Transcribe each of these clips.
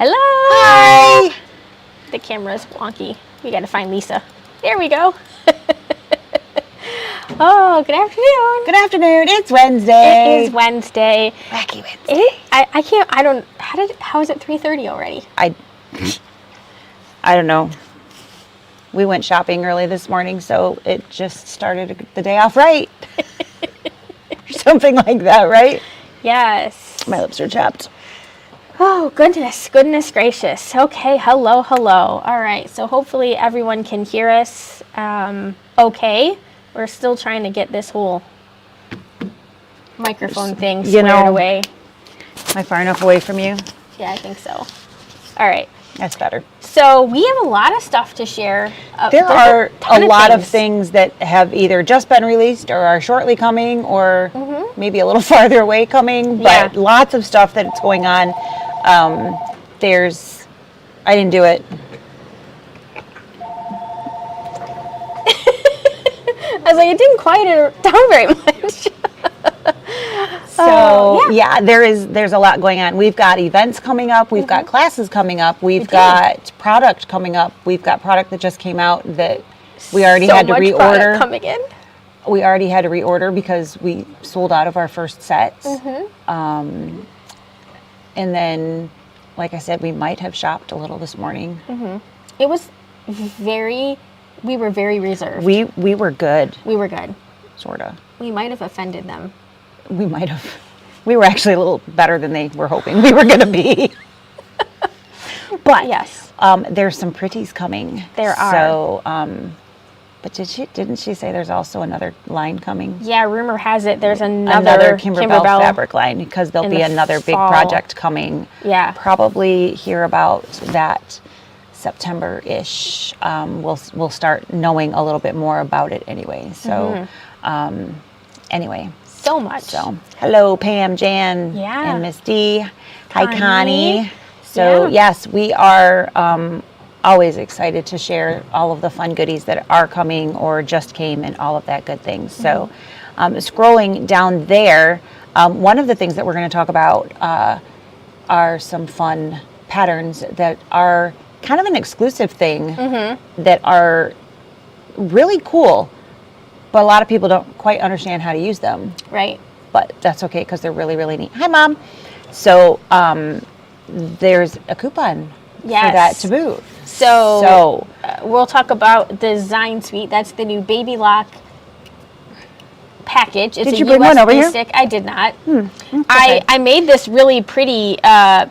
Hello. Hi. The camera's wonky. We got to find Lisa. There we go. Oh, good afternoon. Good afternoon. It's Wednesday. It is Wednesday. Wacky Wednesday. How is it 3:30 already? I don't know. We went shopping early this morning, so it just started the day off right. Something like that, right? Yes. My lips are chapped. Oh, goodness gracious. Okay, hello. All right, so hopefully everyone can hear us okay. We're still trying to get this whole microphone thing squared away. Am I far enough away from you? Yeah, I think so. All right. That's better. So we have a lot of stuff to share. There are a lot of things that have either just been released or are shortly coming or maybe a little farther away coming, but lots of stuff that's going on. I didn't do it. I was like, it didn't quiet it down very much. So there's a lot going on. We've got events coming up. We've got classes coming up. We've got product coming up. We've got product that just came out that we already had to reorder. Coming in. We already had to reorder because we sold out of our first sets. And then, like I said, we might have shopped a little this morning. It was we were very reserved. We were good. We were good. Sorta. We might have offended them. We might have. We were actually a little better than they were hoping we were going to be. But yes, there's some pretties coming. There are. So, but didn't she say there's also another line coming? Yeah, rumor has it there's another Kimberbell fabric line because there'll be another big project coming. Yeah. Probably hear about that September-ish. We'll start knowing a little bit more about it anyway. So, anyway. So much. So, hello, Pam, Jan, and Miss D. Hi, Connie. So, yes, we are always excited to share all of the fun goodies that are coming or just came and all of that good things. So, scrolling down there, one of the things that we're going to talk about are some fun patterns that are kind of an exclusive thing that are really cool, but a lot of people don't quite understand how to use them. Right. But that's okay because they're really, really neat. Hi, Mom. So there's a coupon for that to move. So we'll talk about Design Suite. That's the new Baby Lock package. It's did you bring one over here? Stick. I did not. Okay. I made this really pretty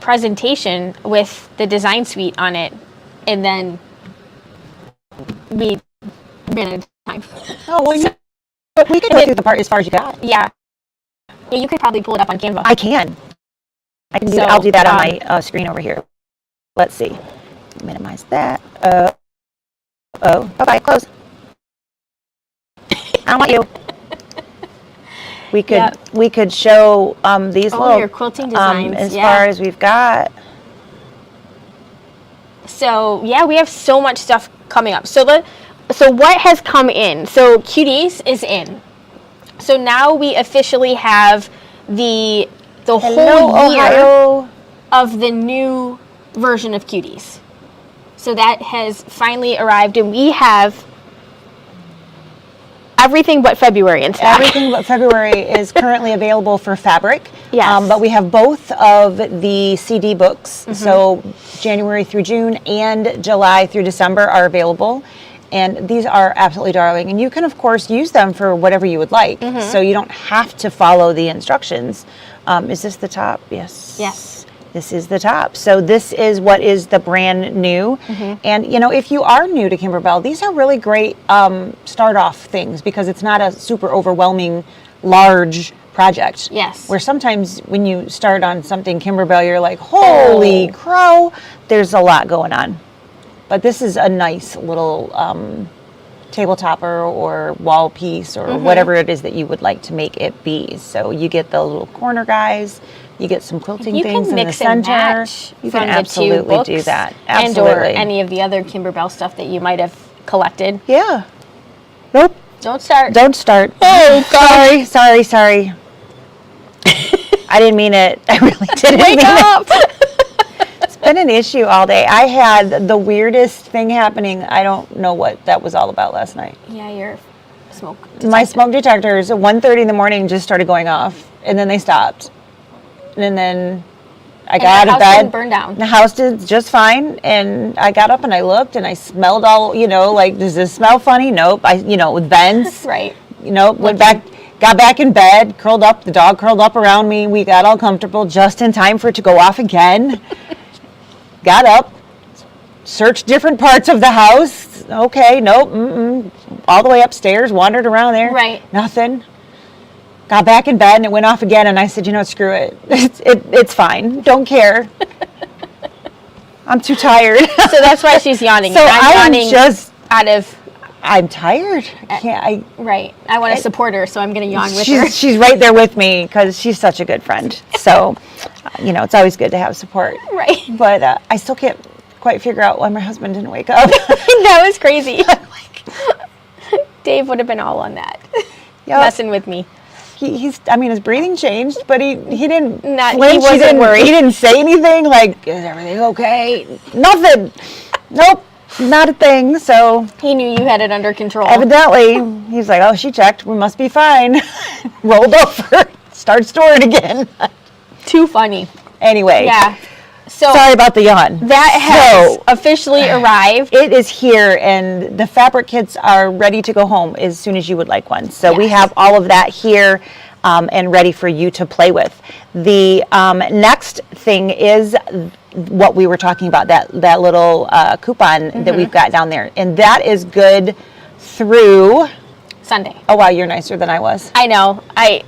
presentation with the Design Suite on it, and then we ran out of time. Oh, well, we can go through the part as far as you got. Yeah, you could probably pull it up on Canva. I can. I'll do that on my screen over here. Let's see. Minimize that. Bye-bye. Close. I don't want you. We could show these little your quilting designs as far as we've got. So we have so much stuff coming up. So what has come in? So Cuties is in. So now we officially have the whole year of the new version of Cuties. So that has finally arrived, and we have everything but February in stock. Everything but February is currently available for fabric. Yes. But we have both of the CD books. So January through June and July through December are available. And these are absolutely darling. And you can, of course, use them for whatever you would like. So you don't have to follow the instructions. Is this the top? Yes. Yes. This is the top. So this is what is the brand new. And, if you are new to Kimberbell, these are really great start off things because it's not a super overwhelming, large project. Yes. Where sometimes when you start on something Kimberbell, you're like, holy crow, there's a lot going on. But this is a nice little table topper or wall piece or whatever it is that you would like to make it be. So you get the little corner guys. You get some quilting things in the center. You can absolutely do that. Absolutely. And or any of the other Kimberbell stuff that you might have collected. Yeah. Nope. Don't start. Don't start. Oh, God. Sorry. I didn't mean it. I really didn't Wake mean up. it. It's been an issue all day. I had the weirdest thing happening. I don't know what that was all about last night. Yeah, your smoke detector. My smoke detectors at 1:30 in the morning just started going off, and then they stopped. And then I got out of bed. Didn't burn down. The house did just fine, and I got up and I looked and I smelled all, like, does this smell funny? Nope. With vents. Right. Went back, got back in bed, curled up. The dog curled up around me. We got all comfortable just in time for it to go off again. Got up, searched different parts of the house. Okay, nope. All the way upstairs, wandered around there. Right. Nothing. Got back in bed and it went off again, and I said, screw it. It's fine. Don't care. I'm too tired. So that's why she's yawning. So I'm yawning just out of. I'm tired. I can't. Right. I want to support her, so I'm going to yawn with her. She's right there with me because she's such a good friend. So, it's always good to have support. Right. But I still can't quite figure out why my husband didn't wake up. That was crazy. Dave would have been all on that. Yep. Messing with me. His breathing changed, but he didn't flinch. He wasn't worried. He didn't say anything like, is everything okay? Nothing. Nope. Not a thing. So he knew you had it under control. Evidently, he's like, oh, she checked. We must be fine. Rolled over. Start snoring again. Too funny. Anyway. Yeah. So sorry about the yawn. That has officially arrived. It is here, and the fabric kits are ready to go home as soon as you would like one. So we have all of that here and ready for you to play with. The next thing is what we were talking about, that little coupon that we've got down there. And that is good through Sunday. Oh, wow, you're nicer than I was. I know. I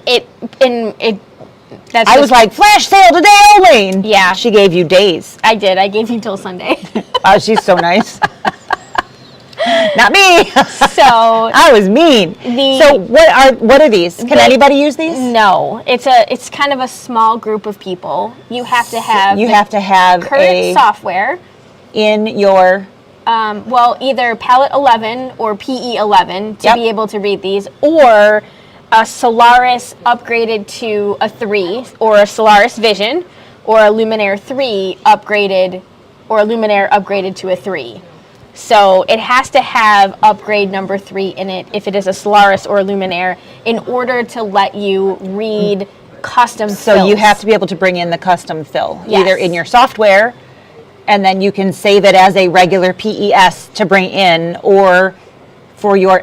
was like, flash sale today only. Yeah. She gave you days. I did. I gave you till Sunday. Oh, she's so nice. Not me. So I was mean. So what are these? Can anybody use these? No. It's kind of a small group of people. You have to have current software in your either Palette 11 or PE 11 to be able to read these, or a Solaris upgraded to a 3, or a Solaris Vision, or a Luminaire 3 upgraded, or a Luminaire upgraded to a 3. So it has to have upgrade number 3 in it if it is a Solaris or a Luminaire in order to let you read custom fills. So you have to be able to bring in the custom fill, either in your software, and then you can save it as a regular PES to bring in, or for your...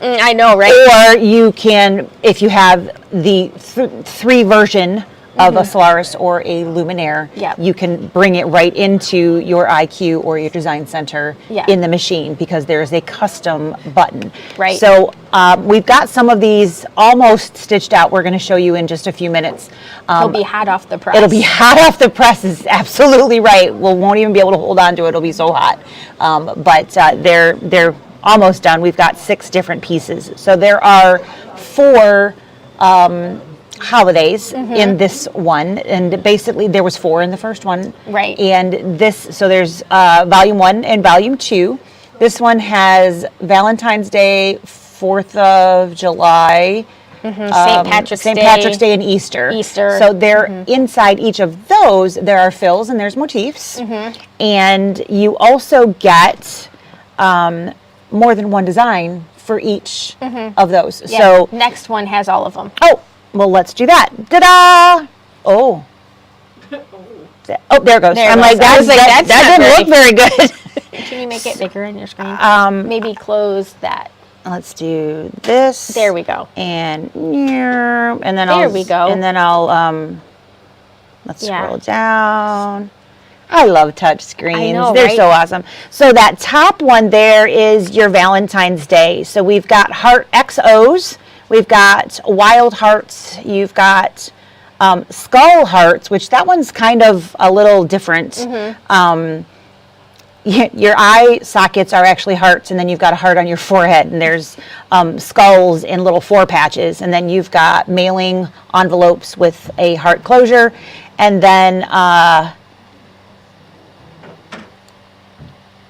I know, right? Or you can, if you have the 3 version of a Solaris or a Luminaire, you can bring it right into your IQ or your design center in the machine, because there's a custom button. Right. So we've got some of these almost stitched out. We're going to show you in just a few minutes. It'll be hot off the press. It'll be hot off the press is absolutely right. We won't even be able to hold on to it. It'll be so hot. But they're almost done. We've got 6 different pieces. So there are 4 holidays in this one, and basically there was 4 in the first one. Right. And so there's volume 1 and volume 2. This one has Valentine's Day, 4th of July, St. Patrick's Day and Easter. So they're inside each of those, there are fills and there's motifs. And you also get more than one design for each of those. Yeah. So next one has all of them. Oh, well, let's do that. Ta-da! Oh. Oh, there it goes. I'm like, that didn't look very good. Can you make it bigger on your screen? Maybe close that. Let's do this. There we go. And then there we go. And then I'll let's scroll down. I love touch screens. I know, They're so awesome. So that top one there is your Valentine's Day. So we've got heart XOs, we've got wild hearts, you've got skull hearts, which that one's kind of a little different. Your eye sockets are actually hearts, and then you've got a heart on your forehead, and there's skulls in little 4 patches, and then you've got mailing envelopes with a heart closure, and then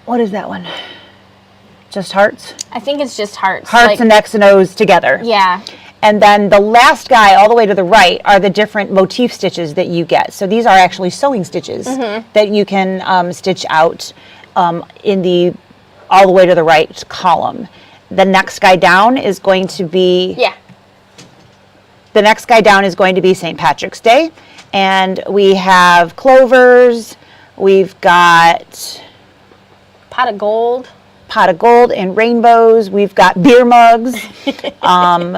what is that one? Just hearts? I think it's just hearts. Hearts and X and O's together. Yeah. And then the last guy all the way to the right are the different motif stitches that you get. So these are actually sewing stitches that you can stitch out in the all the way to the right column. The next guy down is going to be the next guy down is going to be St. Patrick's Day, and we have clovers. We've got pot of gold and rainbows. We've got beer mugs.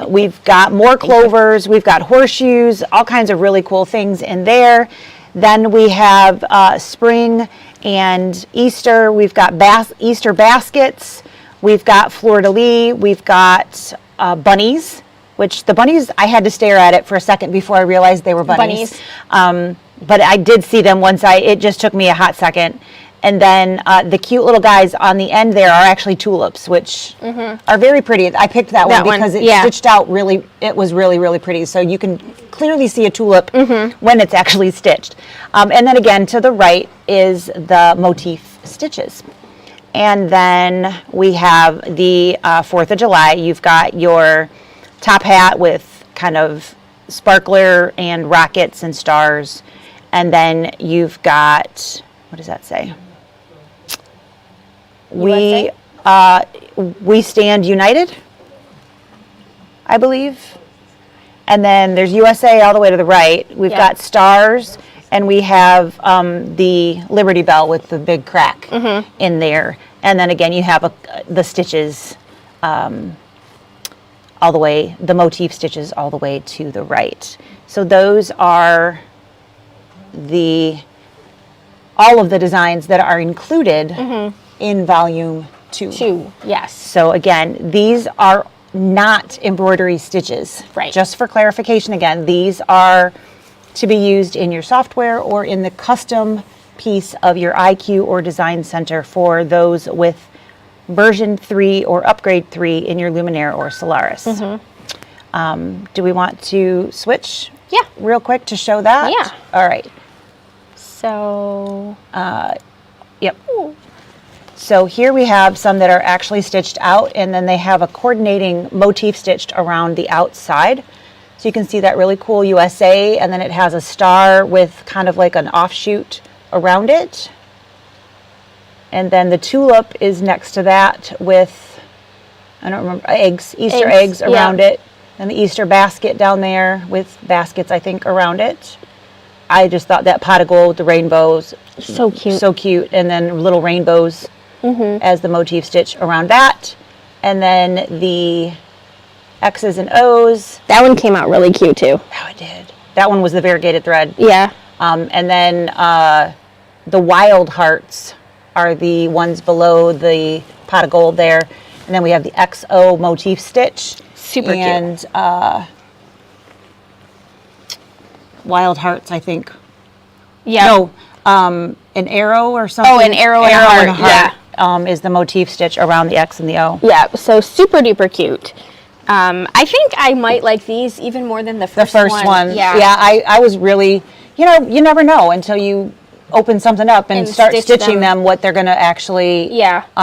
We've got more clovers. We've got horseshoes, all kinds of really cool things in there. Then we have spring and Easter. We've got Easter baskets. We've got fleur-de-lis. We've got bunnies, which the bunnies, I had to stare at it for a second before I realized they were bunnies. But I did see them once. It just took me a hot second. And then the cute little guys on the end there are actually tulips, which are very pretty. I picked that one because it stitched out really, it was really, really pretty. So you can clearly see a tulip when it's actually stitched. And then again, to the right is the motif stitches. And then we have the 4th of July. You've got your top hat with kind of sparkler and rockets and stars. And then you've got, what does that say? We stand united, I believe. And then there's USA all the way to the right. We've got stars, and we have the Liberty Bell with the big crack in there. And then again, you have the stitches all the way, the motif stitches all the way to the right. So those are all of the designs that are included in volume 2. Yes. So again, these are not embroidery stitches. Right. Just for clarification again, these are to be used in your software or in the custom piece of your IQ or Design Center for those with version 3 or upgrade 3 in your Luminaire or Solaris. Do we want to switch real quick to show that? Yeah. All right. So, yep. So here we have some that are actually stitched out, and then they have a coordinating motif stitched around the outside. So you can see that really cool USA, and then it has a star with kind of like an offshoot around it. And then the tulip is next to that with, I don't remember, Easter eggs around it. And the Easter basket down there with baskets, I think, around it. I just thought that pot of gold with the rainbows. so cute. So cute. And then little rainbows as the motif stitch around that. And then the X's and O's. That one came out really cute too. Oh, it did. That one was the variegated thread. Yeah. And then the wild hearts are the ones below the pot of gold there. And then we have the XO motif stitch. Super cute. And wild hearts, I think. Yeah. No, an arrow or something. Oh, an arrow and a heart. Yeah. Is the motif stitch around the X and the O. Yeah, so super duper cute. I think I might like these even more than the first one. Yeah, I was really, you never know until you open something up and start stitching them what they're going to actually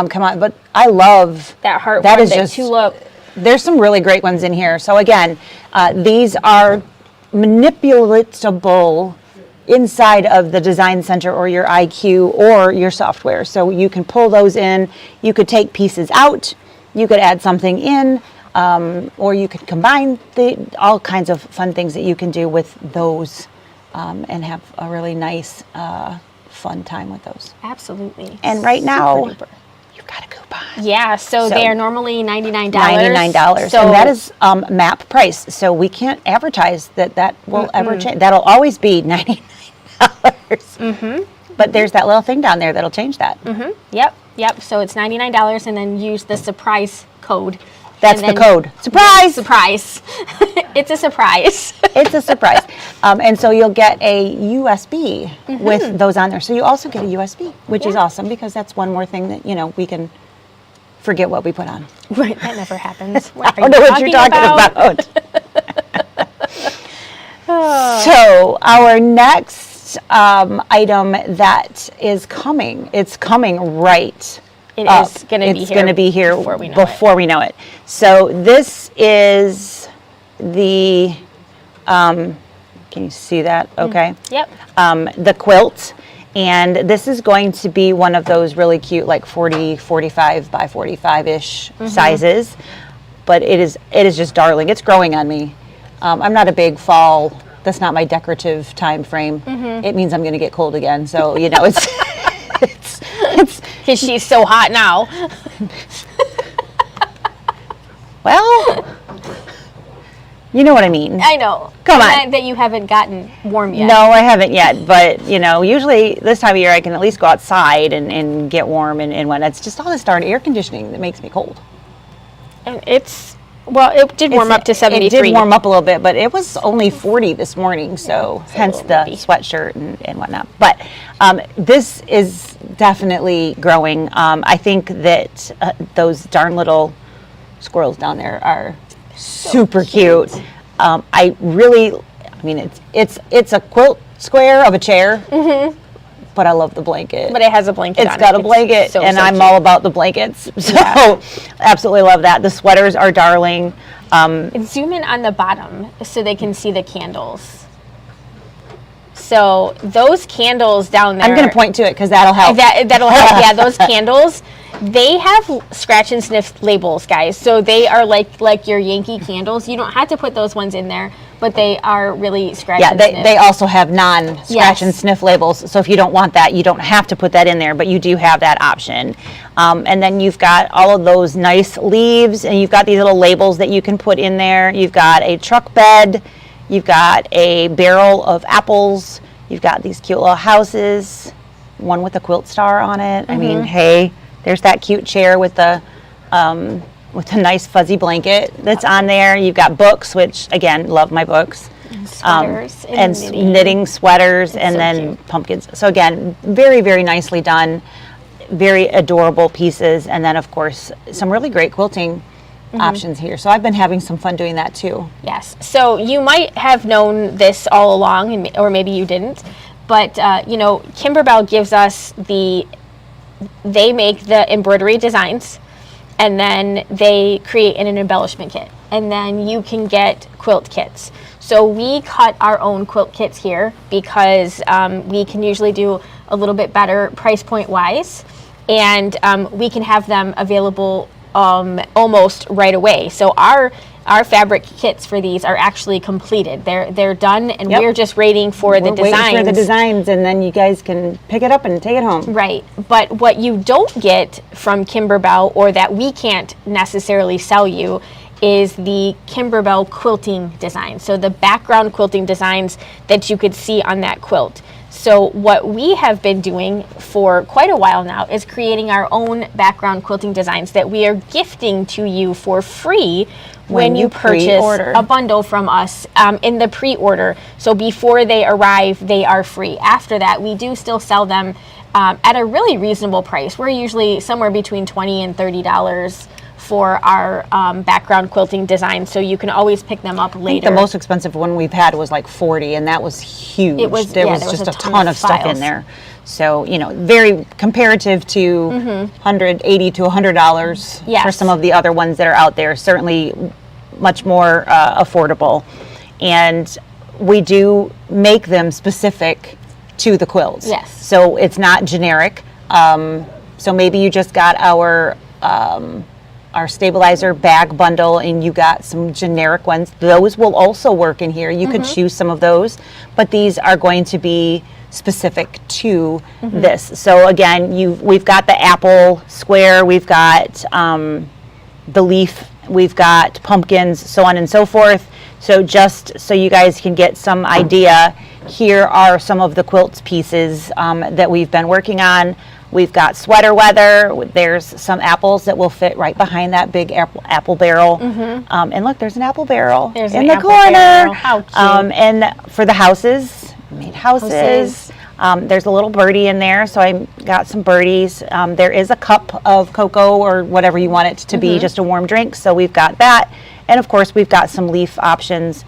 come out. But I love that heart that one, is that just tulip. There's some really great ones in here. So again, these are manipulatable inside of the Design Center or your IQ or your software. So you can pull those in. You could take pieces out. You could add something in. Or you could combine all kinds of fun things that you can do with those and have a really nice, fun time with those. Absolutely. And right now, you've got a coupon. Yeah, so they are normally $99. $99. So, and that is MAP price. So we can't advertise that will ever change. That'll always be $99. But there's that little thing down there that'll change that. Yep. So it's $99 and then use the surprise code. That's the code. Surprise! Surprise. It's a surprise. It's a surprise. And so you'll get a USB with those on there. So you also get a USB, which is awesome because that's one more thing that, we can forget what we put on. Right, that never happens. What I don't know what you're talking about. So our next item that is coming, it's coming right It is going to be here It's going to be here before we know it. So this is the, can you see that? Okay. Yep. The quilt. And this is going to be one of those really cute, like 45 by 45-ish sizes. But it is just darling. It's growing on me. I'm not a big fall. That's not my decorative time frame. It means I'm going to get cold again. So, it's Because she's so hot now. Well, you know what I mean. I know. Come on. That you haven't gotten warm yet. No, I haven't yet. But, usually this time of year I can at least go outside and get warm and when it's just all this darn air conditioning that makes me cold. And it did warm up to 73. It did warm up a little bit, but it was only 40 this morning, so hence the sweatshirt and whatnot. But this is definitely growing. I think that those darn little squirrels down there are super cute. It's a quilt square of a chair, but I love the blanket. But it has a blanket on it. It's got a blanket, and I'm all about the blankets. So absolutely love that. The sweaters are darling. Zoom in on the bottom so they can see the candles. So those candles down there. I'm going to point to it because that'll help. That'll help. Yeah, those candles. They have scratch and sniff labels, guys. So they are like your Yankee candles. You don't have to put those ones in there, but they are really scratch and sniff. They also have non-scratch and sniff labels. So if you don't want that, you don't have to put that in there, but you do have that option. And then you've got all of those nice leaves, and you've got these little labels that you can put in there. You've got a truck bed. You've got a barrel of apples. You've got these cute little houses, one with a quilt star on it. I mean, hey. There's that cute chair with the nice fuzzy blanket that's on there. You've got books, which again, love my books. And sweaters and knitting sweaters, and so then cute. pumpkins. So again, very, very nicely done. Very adorable pieces, and then of course some really great quilting options here. So I've been having some fun doing that too. Yes. So you might have known this all along, or maybe you didn't. But Kimberbell gives us they make the embroidery designs, and then they create an embellishment kit, and then you can get quilt kits. So we cut our own quilt kits here because we can usually do a little bit better price point wise, and we can have them available almost right away. So our fabric kits for these are actually completed. They're done, and we're just waiting for the designs. Waiting for the designs, and then you guys can pick it up and take it home. Right. But what you don't get from Kimberbell, or that we can't necessarily sell you, is the Kimberbell quilting design. So the background quilting designs that you could see on that quilt. So what we have been doing for quite a while now is creating our own background quilting designs that we are gifting to you for free when you purchase a bundle from us in the pre-order. So before they arrive, they are free. After that, we do still sell them at a really reasonable price. We're usually somewhere between $20 and $30 for our background quilting designs, so you can always pick them up later. I think the most expensive one we've had was like $40, and that was huge. There was just a ton of stuff in there. So, very comparative to $180 to $100 for some of the other ones that are out there. Certainly much more affordable. And we do make them specific to the quilts. Yes. So it's not generic. So maybe you just got our stabilizer bag bundle and you got some generic ones. Those will also work in here. You could choose some of those, but these are going to be specific to this. So again, we've got the apple square, we've got the leaf, we've got pumpkins, so on and so forth. So just so you guys can get some idea, here are some of the quilt pieces that we've been working on. We've got sweater weather. There's some apples that will fit right behind that big apple barrel. And look, there's an apple barrel in the corner. How cute. And for the houses, made houses. There's a little birdie in there, so I got some birdies. There is a cup of cocoa or whatever you want it to be, just a warm drink. So we've got that. And of course, we've got some leaf options.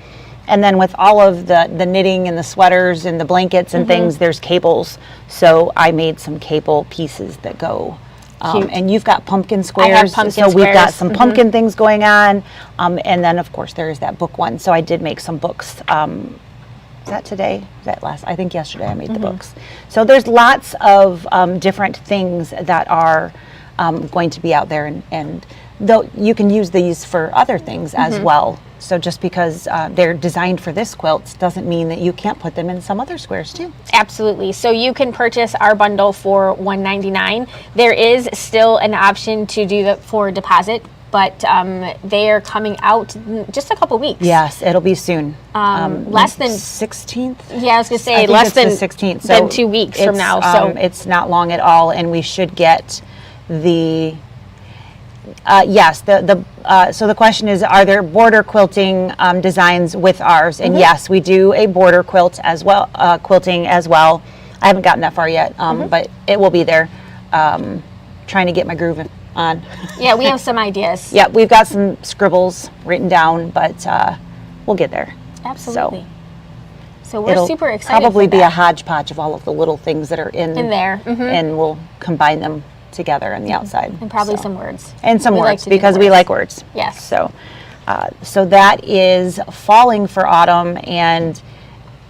And then with all of the knitting and the sweaters and the blankets and things, there's cables. So I made some cable pieces that go And you've got pumpkin squares. I have pumpkin so we've got squares. some pumpkin things going on. And then, of course, there is that book one. So I did make some books. Is that today? Is that last? I think yesterday I made the books. So there's lots of different things that are going to be out there. And though you can use these for other things as well. So just because they're designed for this quilt doesn't mean that you can't put them in some other squares too. Absolutely. So you can purchase our bundle for $199. There is still an option to do that for deposit, but they are coming out just a couple weeks. Yes, it'll be soon. Less than 16th. Yeah, I was gonna say I think less it's than the 16th. than 2 weeks from now. So it's not long at all, and we should get the. Yes, so the question is, are there border quilting designs with ours? And yes, we do a border quilt as well, quilting as well. I haven't gotten that far yet, but it will be there. Trying to get my groove on. Yeah, we have some ideas. Yeah, we've got some scribbles written down, but we'll get there. Absolutely. So we're It'll super excited. Probably for be that. a hodgepodge of all of the little things that are in there, and we'll combine them together on the outside. And probably So. some words. And some We like words, to do because we words. like words. Yes. So, so that is Falling for Autumn, and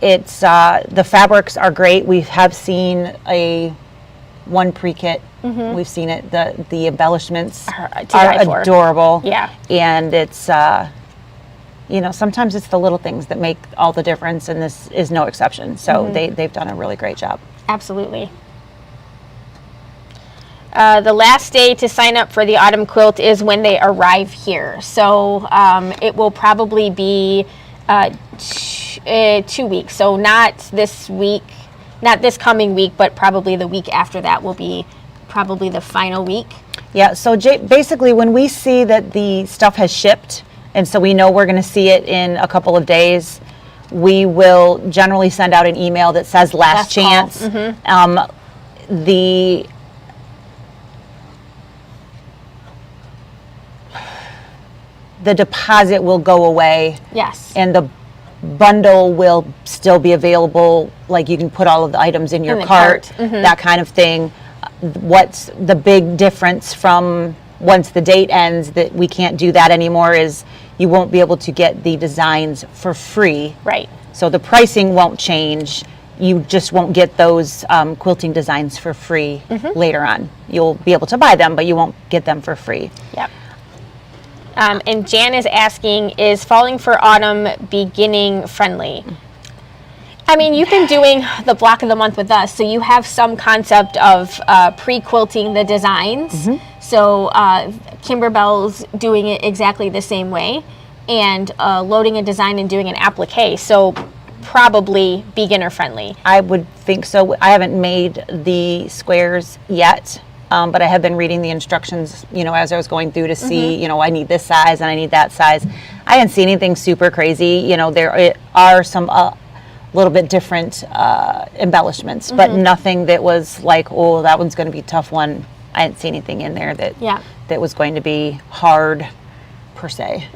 it's the fabrics are great. We have seen one pre-kit. We've seen it. The embellishments Are to are die for. adorable. Yeah. And it's sometimes it's the little things that make all the difference, and this is no exception. So they've done a really great job. Absolutely. The last day to sign up for the autumn quilt is when they arrive here. So it will probably be 2 weeks. So not this week, not this coming week, but probably the week after that will be probably the final week. Yeah, so basically when we see that the stuff has shipped, and so we know we're going to see it in a couple of days, we will generally send out an email that says last chance. The deposit will go away. Yes. And the bundle will still be available. Like you can put all of the items in your In the cart, cart. that kind of thing. What's the big difference from once the date ends that we can't do that anymore is you won't be able to get the designs for free. Right. So the pricing won't change. You just won't get those quilting designs for free later on. You'll be able to buy them, but you won't get them for free. Yep. And Jan is asking, is Falling for Autumn beginning friendly? I mean, you've been doing the block of the month with us, so you have some concept of pre-quilting the designs. So Kimberbell's doing it exactly the same way, and loading a design and doing an applique. So probably beginner friendly. I would think so. I haven't made the squares yet, but I have been reading the instructions, as I was going through to see, I need this size and I need that size. I didn't see anything super crazy. There are some little bit different embellishments, but nothing that was like, oh, that one's going to be a tough one. I didn't see anything in there that was going to be hard per se.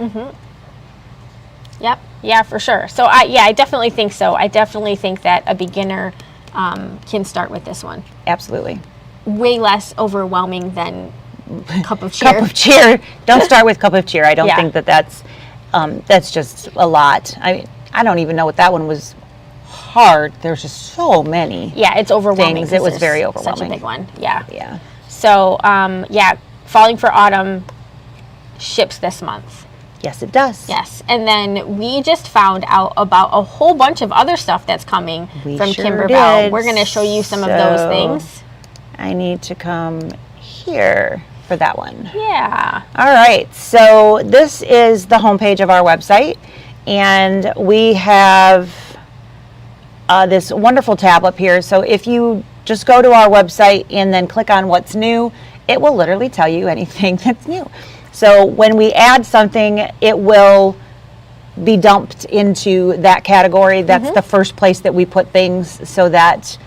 Yep. Yeah, for sure. So I definitely think so. I definitely think that a beginner can start with this one. Absolutely. Way less overwhelming than Cup of Cheer. Cup of Cheer. Don't start with Cup of Cheer. I don't think that's just a lot. I mean, I don't even know what that one was hard. There's just so many. Yeah, it's overwhelming. Things. It was very overwhelming. Such a big one. Yeah. Yeah. So Falling for Autumn ships this month. Yes, it does. Yes, and then we just found out about a whole bunch of other stuff that's coming from sure Kimberbell. did. We're going to show you some of those things. I need to come here for that one. Yeah. All right, so this is the homepage of our website, and we have this wonderful tab up here. So if you just go to our website and then click on what's new, it will literally tell you anything that's new. So when we add something, it will be dumped into that category. That's the first place that we put things, so that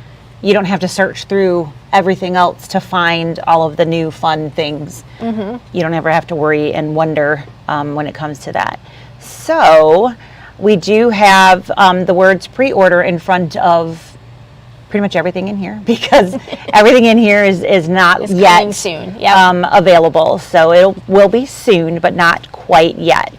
you don't have to search through everything else to find all of the new fun things. You don't ever have to worry and wonder when it comes to that. So we do have the words pre-order in front of pretty much everything in here because everything in here is not It's yet coming soon. Yep. Available. So it will be soon, but not quite yet.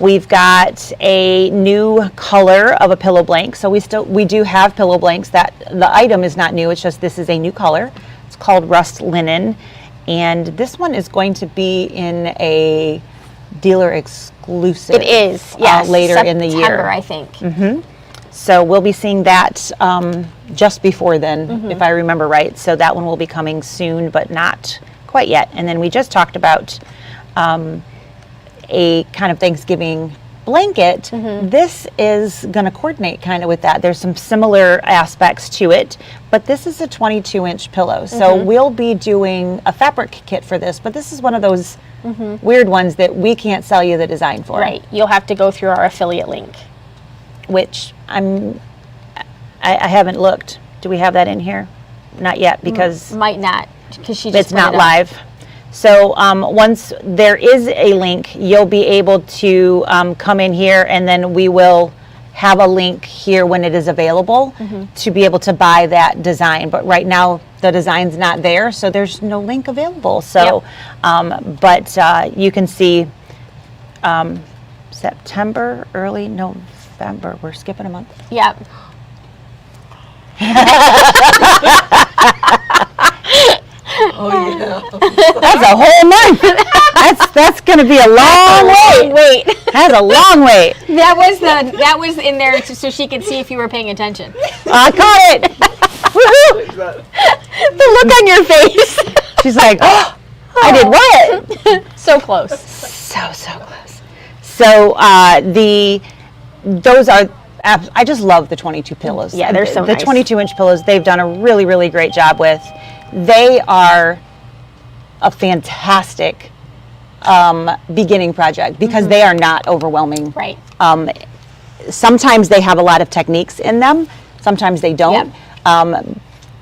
We've got a new color of a pillow blanket. So we do have pillow blankets. That the item is not new. It's just this is a new color. It's called Rust Linen, and this one is going to be in a dealer exclusive. It is. Yes. Later in the year, September, I think. Mm-hmm. So we'll be seeing that just before then, if I remember right. So that one will be coming soon, but not quite yet. And then we just talked about a kind of Thanksgiving blanket. This is going to coordinate kind of with that. There's some similar aspects to it, but this is a 22-inch pillow. So we'll be doing a fabric kit for this, but this is one of those weird ones that we can't sell you the design for. Right. You'll have to go through our affiliate link. Which I haven't looked. Do we have that in here? Not yet, because might not, because she just it's not live. So once there is a link, you'll be able to come in here, and then we will have a link here when it is available to be able to buy that design. But right now the design's not there, so there's no link available. So, but you can see September, early November. We're skipping a month. Yep. Oh yeah. That's a whole month. That's going to be a long wait. Wait. That's a long wait. That was in there so she could see if you were paying attention. I caught it. Woohoo! The look on your face. She's like, oh, I did what? So close. So close. So those are. I just love the 22 pillows. Yeah, they're so the nice. 22-inch pillows. They've done a really, really great job with. They are a fantastic beginning project because they are not overwhelming. Right. Sometimes they have a lot of techniques in them. Sometimes they don't.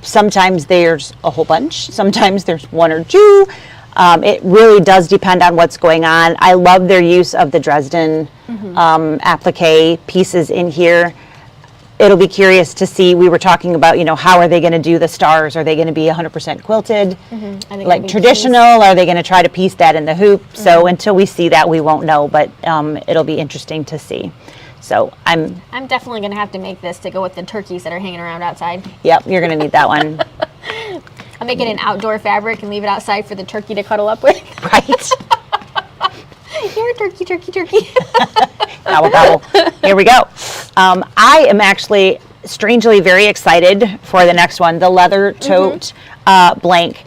Sometimes there's a whole bunch. Sometimes there's one or two. It really does depend on what's going on. I love their use of the Dresden applique pieces in here. It'll be curious to see. We were talking about, how are they going to do the stars? Are they going to be 100% quilted, like traditional? Are they going to try to piece that in the hoop? So until we see that, we won't know. But it'll be interesting to see. So I'm definitely going to have to make this to go with the turkeys that are hanging around outside. Yep, you're going to need that one. I'll make it an outdoor fabric and leave it outside for the turkey to cuddle up with. Right. Here, turkey, turkey, turkey. Gobble, gobble. Here we go. I am actually strangely very excited for the next one, the leather tote blank.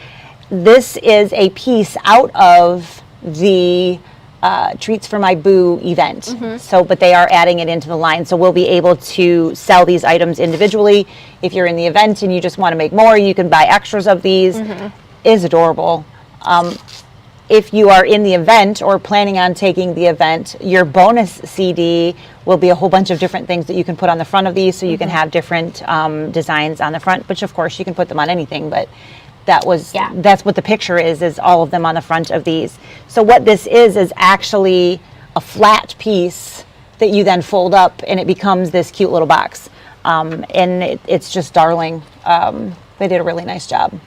This is a piece out of the Treats for My Boo event. So, but they are adding it into the line. So we'll be able to sell these items individually. If you're in the event and you just want to make more, you can buy extras of these. It is adorable. If you are in the event or planning on taking the event, your bonus CD will be a whole bunch of different things that you can put on the front of these, so you can have different designs on the front, which of course you can put them on anything, but that's what the picture is all of them on the front of these. So what this is actually a flat piece that you then fold up and it becomes this cute little box. And it's just darling. They did a really nice job.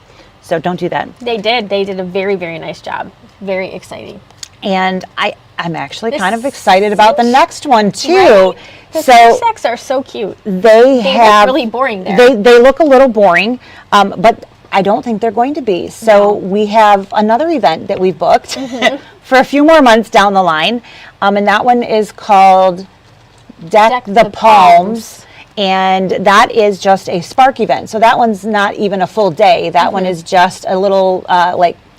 So don't do that. They did a very, very nice job. Very exciting. And I'm actually kind of excited about the next one too. Right? The insects are so cute. They look really boring there. They look a little boring, but I don't think they're going to be. So we have another event that we've booked for a few more months down the line. And that one is called Deck the Palms. And that is just a spark event. So that one's not even a full day. That one is just a little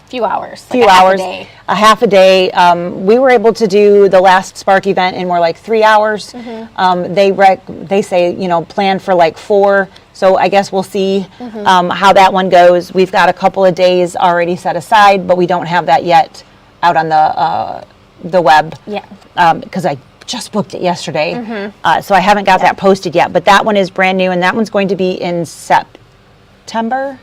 few hours. A half a day. We were able to do the last spark event in more like 3 hours. They say, plan for like 4. So I guess we'll see how that one goes. We've got a couple of days already set aside, but we don't have that yet out on the web. Yeah. Because I just booked it yesterday. So I haven't got that posted yet, but that one is brand new, and that one's going to be in September.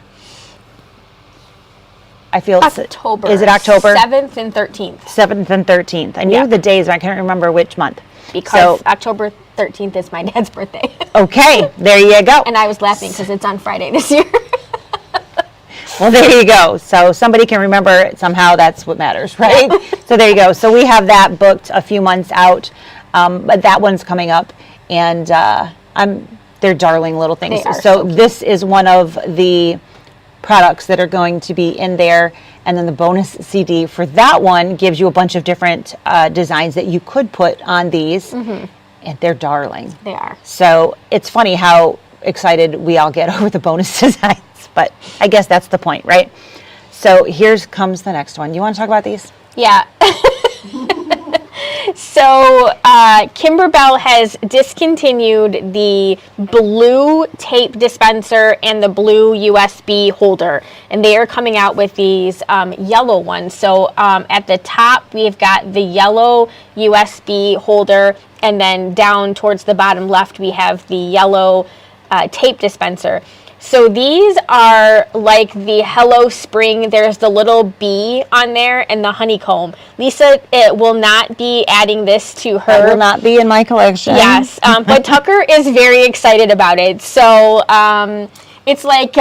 I feel October. Is it October? 7th and 13th. 7th and 13th. I knew the days, but I can't remember which month. Because October 13th is my dad's birthday. Okay, there you go. And I was laughing because it's on Friday this year. Well, there you go. So somebody can remember it somehow. That's what matters, right? So there you go. So we have that booked a few months out, but that one's coming up, and they're darling little things. They are So this is one of the products that are going to be in there, and then the bonus CD for that one gives you a bunch of different designs that you could put on these, and they're darling. They are. So it's funny how excited we all get over the bonus designs, but I guess that's the point, right? So comes the next one. You want to talk about these? Yeah. So Kimberbell has discontinued the blue tape dispenser and the blue USB holder, and they are coming out with these yellow ones. So at the top, we've got the yellow USB holder, and then down towards the bottom left, we have the yellow tape dispenser. So these are like the Hello Spring. There's the little bee on there and the honeycomb. Lisa will not be adding this to her. It will not be in my collection. Yes, but Tucker is very excited about it. So it's like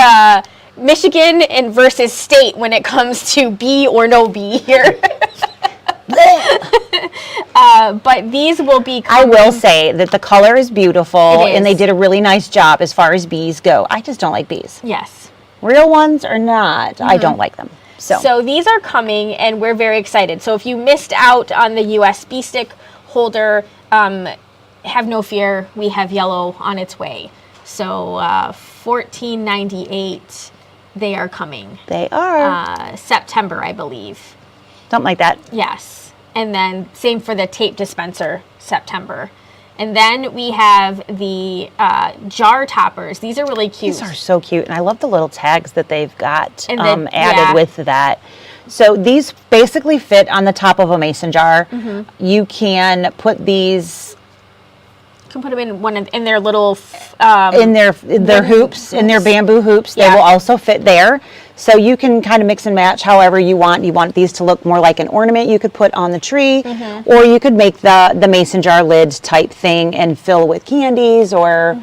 Michigan versus state when it comes to bee or no bee here. But these will be coming. I will say that the color is beautiful, It is. and they did a really nice job as far as bees go. I just don't like bees. Yes. Real ones or not, I don't like them. So these are coming, and we're very excited. So if you missed out on the USB stick holder, have no fear. We have yellow on its way. So $14.98, they are coming. They are. September, I believe. Something like that. Yes. And then same for the tape dispenser, September. And then we have the jar toppers. These are really cute. These are so cute, and I love the little tags that they've got And then, added with that. So these basically fit on the top of a mason jar. You can put these. You can put them in their little In their hoops, in their bamboo hoops. They Yeah. will also fit there. So you can kind of mix and match however you want. You want these to look more like an ornament you could put on the tree, or you could make the mason jar lid type thing and fill with candies or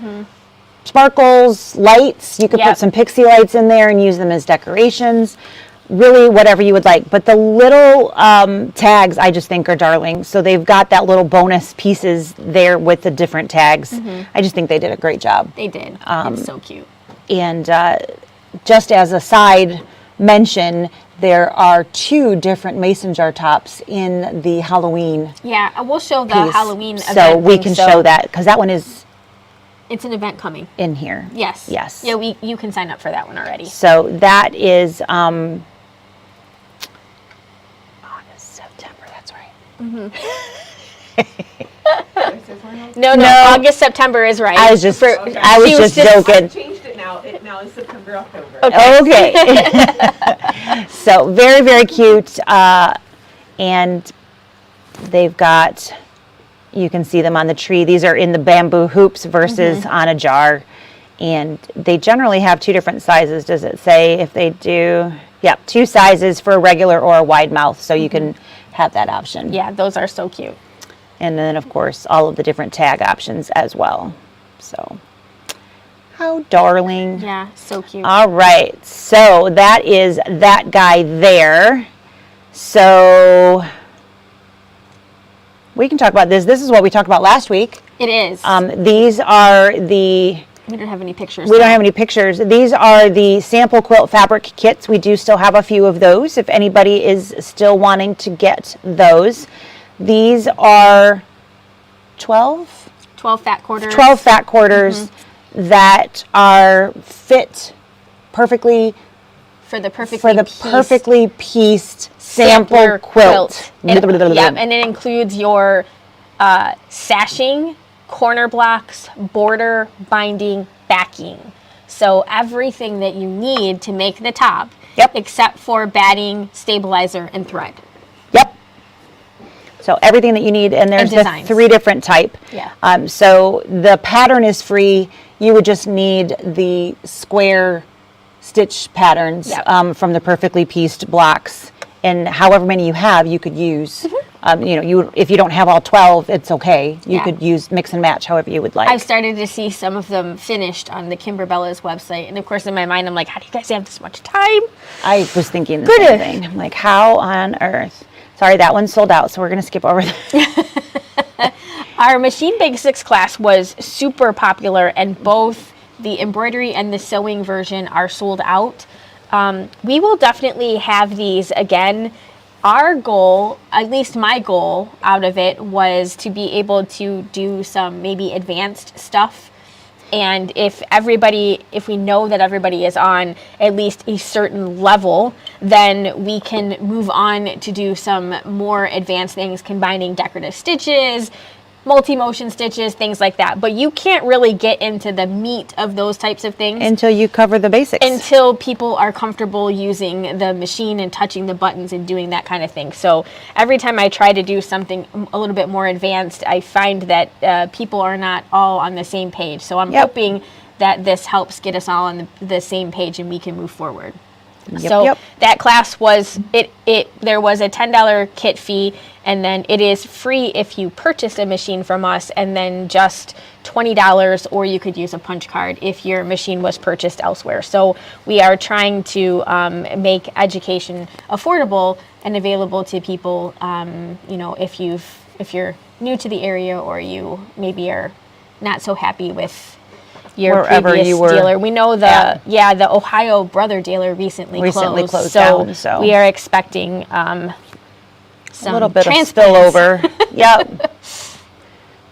sparkles, lights. You could Yep. put some pixie lights in there and use them as decorations. Really, whatever you would like. But the little tags, I just think, are darling. So they've got that little bonus pieces there with the different tags. I just think they did a great job. They did. It's so cute. And just as a side mention, there are 2 different mason jar tops in the Halloween Yeah, we'll show the piece. Halloween event. So we thing, can show that, because that one is It's an event coming. in here. Yes. Yes. Yeah, you can sign up for that one already. So that is August, September, that's right. No, August, September is right. I was just just joking. Changed it now. It now is September, October. Okay. So very, very cute. And they've got, you can see them on the tree. These are in the bamboo hoops versus on a jar. And they generally have 2 different sizes. Does it say if they do? Yep, 2 sizes for a regular or a wide mouth. So you can have that option. Yeah, those are so cute. And then, of course, all of the different tag options as well. So, how darling. Yeah, so cute. All right, so that is that guy there. So, we can talk about this. This is what we talked about last week. It is. These are the... We don't have any pictures. We don't have any pictures. These are the sample quilt fabric kits. We do still have a few of those if anybody is still wanting to get those. These are 12 fat quarters. 12 fat quarters that are fit perfectly for the perfectly pieced sample sampler quilt. And, and it includes your sashing, corner blocks, border, binding, backing. So everything that you need to make the top, except for batting, stabilizer, and thread. Yep. So everything that you need, and there's the 3 different type. Yeah. So the pattern is free. You would just need the square stitch patterns from the perfectly pieced blocks. And however many you have, you could use. If you don't have all 12, it's okay. You could use mix and match however you would like. I've started to see some of them finished on the Kimberbella's website. And of course, in my mind, I'm like, how do you guys have this much time? I was thinking the same thing. I'm like, how on earth? Sorry, that one sold out, so we're going to skip over that. Our Machine Basics class was super popular, and both the embroidery and the sewing version are sold out. We will definitely have these again. Our goal, at least my goal out of it, was to be able to do some maybe advanced stuff. And if we know that everybody is on at least a certain level, then we can move on to do some more advanced things, combining decorative stitches, multi-motion stitches, things like that. But you can't really get into the meat of those types of things until you cover the basics. Until people are comfortable using the machine and touching the buttons and doing that kind of thing. So every time I try to do something a little bit more advanced, I find that people are not all on the same page. So I'm hoping that this helps get us all on the same page and we can move forward. That class was, there was a $10 kit fee, and then it is free if you purchase a machine from us, and then just $20, or you could use a punch card if your machine was purchased elsewhere. So we are trying to make education affordable and available to people, if you're new to the area, or you maybe are not so happy with your wherever previous you were dealer. We know the Ohio Brother dealer recently closed down. So we are expecting some a little bit of transplants. spillover.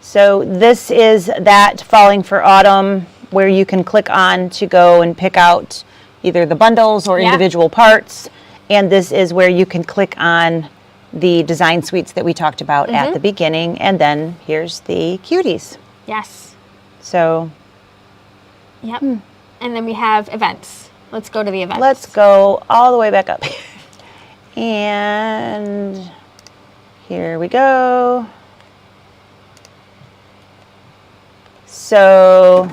So this is that Falling for Autumn, where you can click on to go and pick out either the bundles or individual parts. And this is where you can click on the design suites that we talked about at the beginning. And then here's the cuties. Yes. So. Yep. And then we have events. Let's go to the events. Let's go all the way back up. And here we go. So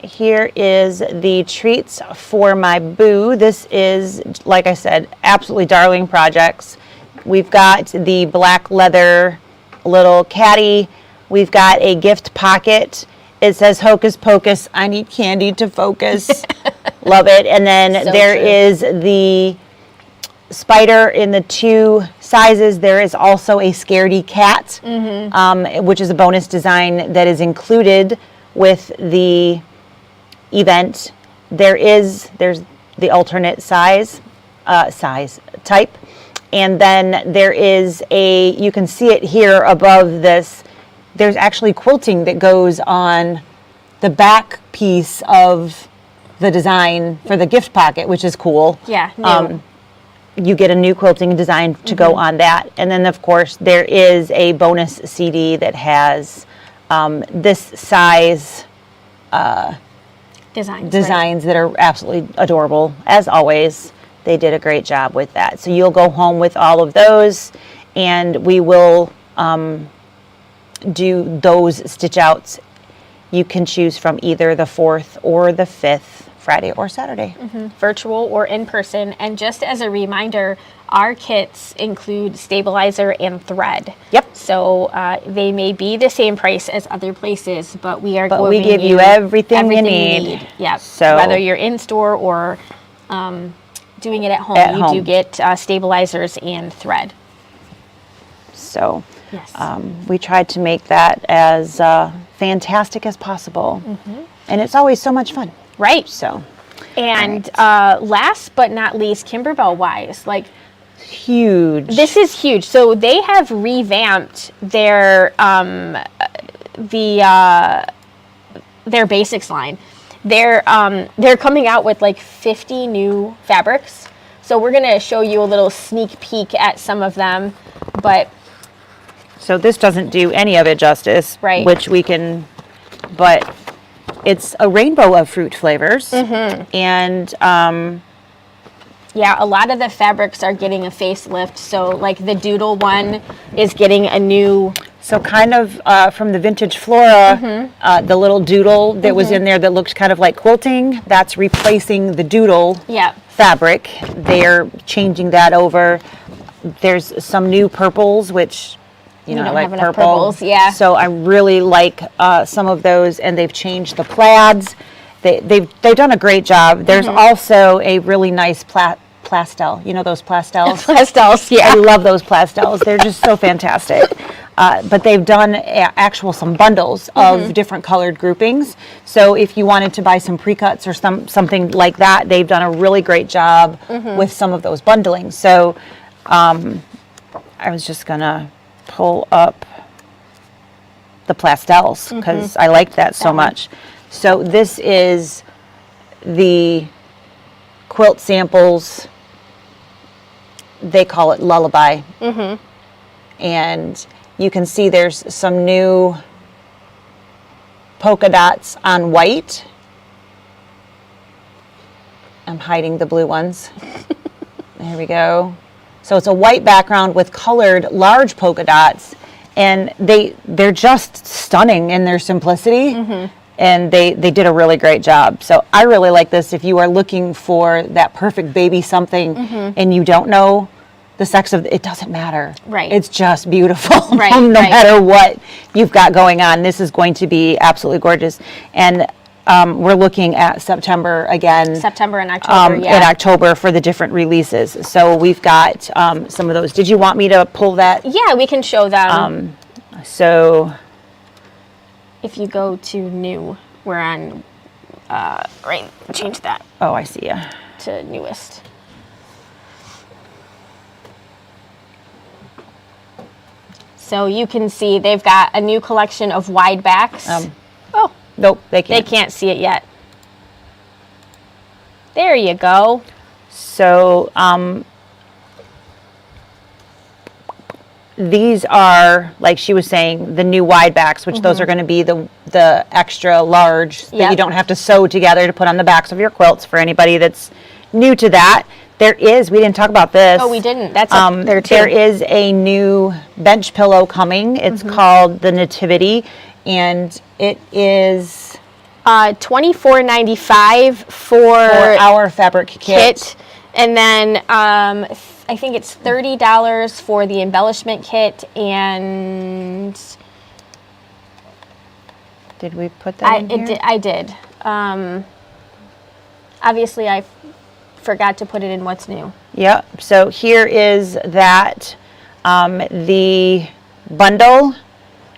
here is the treats for my boo. This is, like I said, absolutely darling projects. We've got the black leather little caddy. We've got a gift pocket. It says Hocus Pocus, I need candy to focus. Love it. And then so there is the spider in the 2 sizes. There is also a scaredy cat, which is a bonus design that is included with the event. There's the alternate size type. And then there is you can see it here above this. There's actually quilting that goes on the back piece of the design for the gift pocket, which is cool. Yeah. You get a new quilting design to go on that. And then, of course, there is a bonus CD that has this size designs that are absolutely adorable. As always, they did a great job with that. So you'll go home with all of those, and we will do those stitch outs. You can choose from either the 4th or the 5th, Friday or Saturday. Virtual or in person. And just as a reminder, our kits include stabilizer and thread. Yep. So they may be the same price as other places, but we give you everything you need. Yeah. So whether you're in store or doing it at home, do get stabilizers and thread. So we tried to make that as fantastic as possible. And it's always so much fun. Right. So. And last but not least, Kimberbell wise, like huge. This is huge. So they have revamped their basics line. They're coming out with like 50 new fabrics. So we're gonna show you a little sneak peek at some of them, but. So this doesn't do any of it justice, right? Which we can, but it's a rainbow of fruit flavors, and yeah, a lot of the fabrics are getting a facelift. So like the doodle one is getting a new So kind of from the vintage Flora, the little doodle that was in there that looked kind of like quilting, that's replacing the doodle fabric. They're changing that over. There's some new purples, which, you know, I like purple. Purples, yeah. So I really like some of those, and they've changed the plaids. They've done a great job. There's also a really nice pastel. You know those pastels? Pastels, yeah. I love those pastels. They're just so fantastic. But they've done some bundles of different colored groupings. So if you wanted to buy some pre-cuts or something like that, they've done a really great job with some of those bundling. So I was just gonna pull up the pastels because I liked that so much. So this is the quilt samples. They call it Lullaby. And you can see there's some new polka dots on white. I'm hiding the blue ones. There we go. So it's a white background with colored large polka dots, and they're just stunning in their simplicity. And they did a really great job. So I really like this. If you are looking for that perfect baby something and you don't know the sex of it, doesn't matter. Right. It's just beautiful. Right. No matter what you've got going on, this is going to be absolutely gorgeous. And we're looking at September again. September and October, in October for the different releases. So we've got some of those. Did you want me to pull that? Yeah, we can show them. So if you go to new, we're on, right, change that oh, I see ya. to newest. So you can see they've got a new collection of wide backs. Oh, nope, they can't. They can't see it yet. There you go. So these are, like she was saying, the new wide backs, which those are going to be the extra large that you don't have to sew together to put on the backs of your quilts. For anybody that's new to that, we didn't talk about this. Oh, we didn't. That's up there too. There is a new bench pillow coming. It's called the Nativity, and it is $24.95 for our fabric kit. And then I think it's $30 for the embellishment kit, and did we put that in here? I did. Obviously, I forgot to put it in what's new. Yep. So here is that. The bundle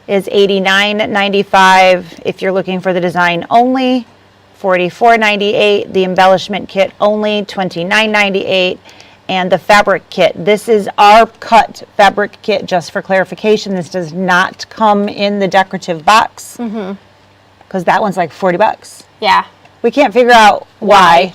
is $89.95 if you're looking for the design only. $44.98. The embellishment kit only $29.98. And the fabric kit. This is our cut fabric kit, just for clarification. This does not come in the decorative box because that one's like $40. Yeah. We can't figure out why.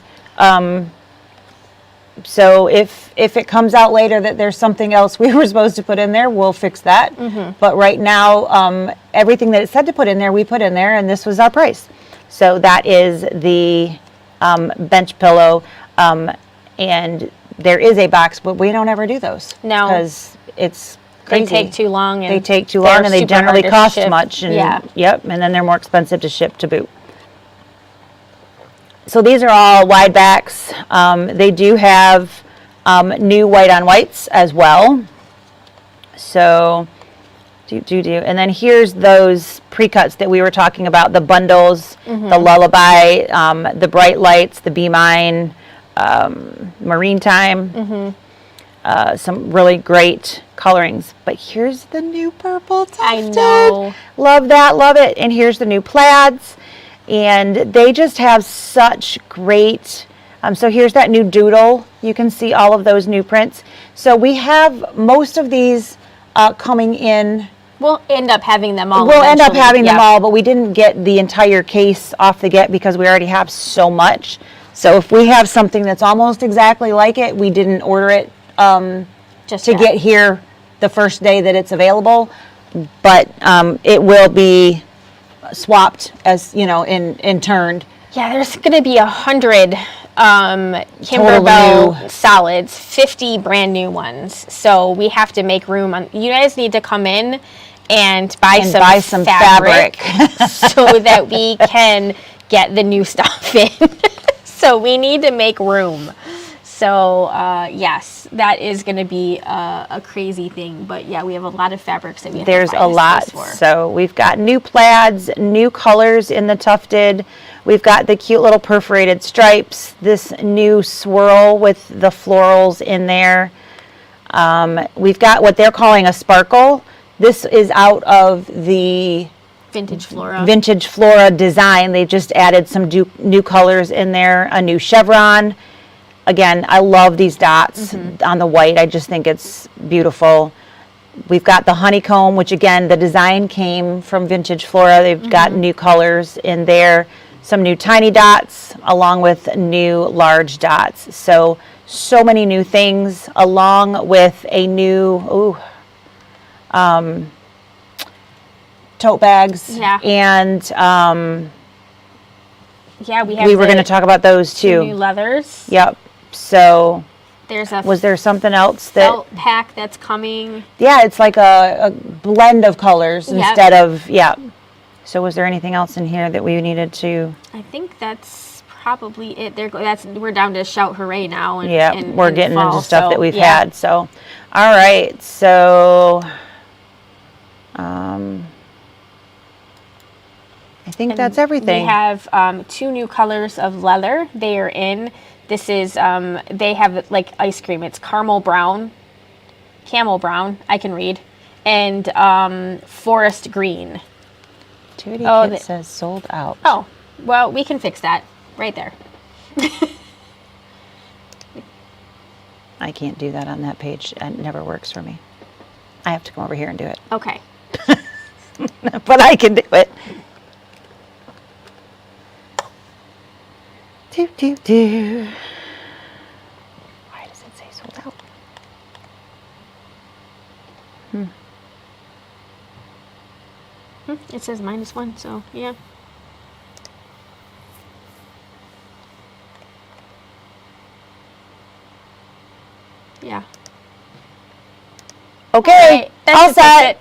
So if it comes out later that there's something else we were supposed to put in there, we'll fix that. But right now, everything that it said to put in there, we put in there, and this was our price. So that is the bench pillow. And there is a box, but we don't ever do those. No. Because it's crazy. They take too long. They take too long, and they generally cost much. And, Yep, and then they're more expensive to ship to boot. So these are all wide backs. They do have new white on whites as well. So, and then here's those pre-cuts that we were talking about, the bundles, the Lullaby, the Bright Lights, the Be Mine, Marine Time, some really great colorings. But here's the new purple tufted. I know. Love that, love it. And here's the new plaids. And they just have such great, so here's that new doodle. You can see all of those new prints. So we have most of these coming in. We'll end up having them all. We'll end up having them all, but we didn't get the entire case off the get because we already have so much. So if we have something that's almost exactly like it, we didn't order it just to get here the first day that it's available. But it will be swapped, as you know, in turned. Yeah, there's going to be 100 Kimberbell solids, 50 brand new ones. So we have to make room. You guys need to come in and buy some fabric so that we can get the new stuff in. So we need to make room. So yes, that is going to be a crazy thing. But yeah, we have a lot of fabrics that we have There's to buy a lot. for. So we've got new plaids, new colors in the tufted. We've got the cute little perforated stripes, this new swirl with the florals in there. We've got what they're calling a sparkle. This is out of the Vintage Flora design. They've just added some new colors in there, a new chevron. Again, I love these dots on the white. I just think it's beautiful. We've got the honeycomb, which again, the design came from Vintage Flora. They've got new colors in there, some new tiny dots, along with new large dots. So many new things, along with a new, tote bags. Yeah. And yeah, we were going to talk about those too. New leathers. Yep. So was there something else that felt pack that's coming? Yeah, it's like a blend of colors instead of So was there anything else in here that we needed to? I think that's probably it. We're down to shout hooray now. And, we're getting fall, into stuff that we've had. So, all right. So, I think that's everything. We have 2 new colors of leather. They are in. This is, they have like ice cream. It's camel brown, I can read, and forest green. It says sold out. Oh, well, we can fix that right there. I can't do that on that page. It never works for me. I have to come over here and do it. Okay. But I can do it. Why does it say sold out? It says -1, so yeah. Yeah. Okay, all set.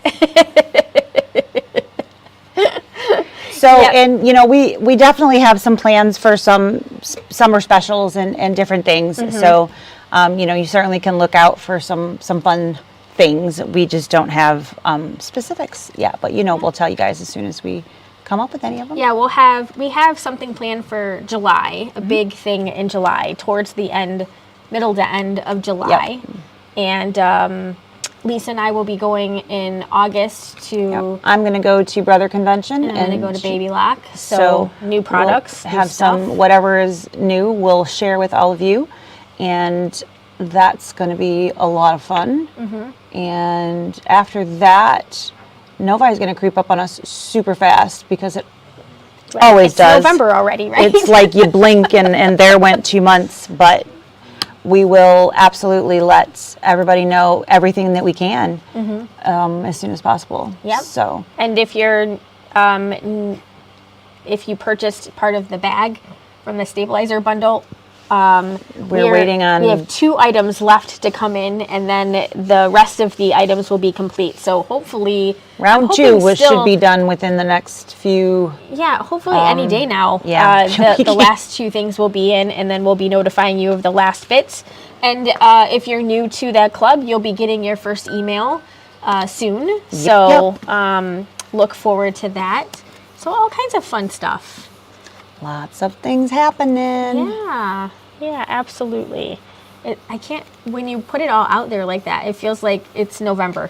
So, Yep. and you know, we definitely have some plans for some summer specials and different things. So, you know, you certainly can look out for some fun things. We just don't have specifics yet, but you know, we'll tell you guys as soon as we come up with any of them. Yeah, we have something planned for July, a big thing in July, towards the end, middle to end of July. Yep. And Lisa and I will be going in August to. Yep. I'm going to go to Brother Convention and I'm going to go to Baby Lock. So new products, we'll have some whatever is new. We'll share with all of you, and that's going to be a lot of fun. And after that, Novi is going to creep up on us super fast because it always does. It's November already, right? It's like you blink and there went 2 months, but we will absolutely let everybody know everything that we can as soon as possible. Yep. So, and if you purchased part of the bag from the stabilizer bundle, we're waiting on. We have 2 items left to come in, and then the rest of the items will be complete. So hopefully, round 2 should be done within the next few. Yeah, hopefully any day now. Yeah, the last 2 things will be in, and then we'll be notifying you of the last fits. And if you're new to that club, you'll be getting your first email soon. So look forward to that. So all kinds of fun stuff. Lots of things happening. Yeah, absolutely. I can't, when you put it all out there like that, it feels like it's November.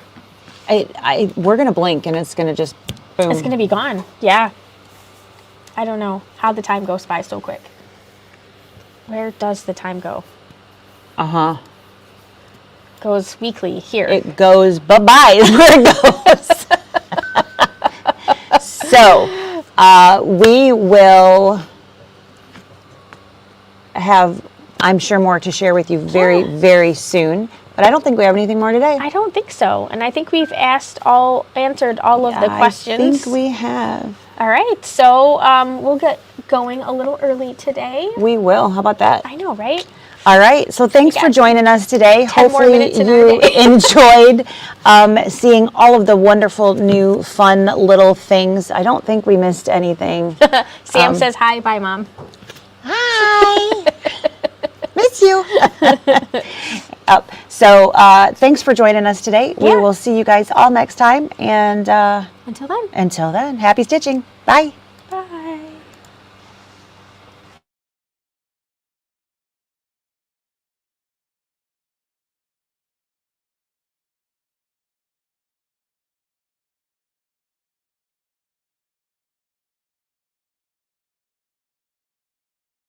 We're going to blink and it's going to just boom. It's going to be gone. Yeah. I don't know how the time goes by so quick. Where does the time go? Goes weekly here. It goes bye-bye is where it goes. So, we will have, I'm sure, more to share with you very, very soon. But I don't think we have anything more today. I don't think so. And I think we've answered all of the questions. I think we have. All right. So we'll get going a little early today. We will. How about that? I know, right? All right. So thanks for joining us today. 10 more Hopefully minutes in our you day. enjoyed seeing all of the wonderful new fun little things. I don't think we missed anything. Sam says hi. Bye, Mom. Hi. Miss you. So thanks for joining us today. We will see you guys all next time. And Until then. until then, happy stitching. Bye.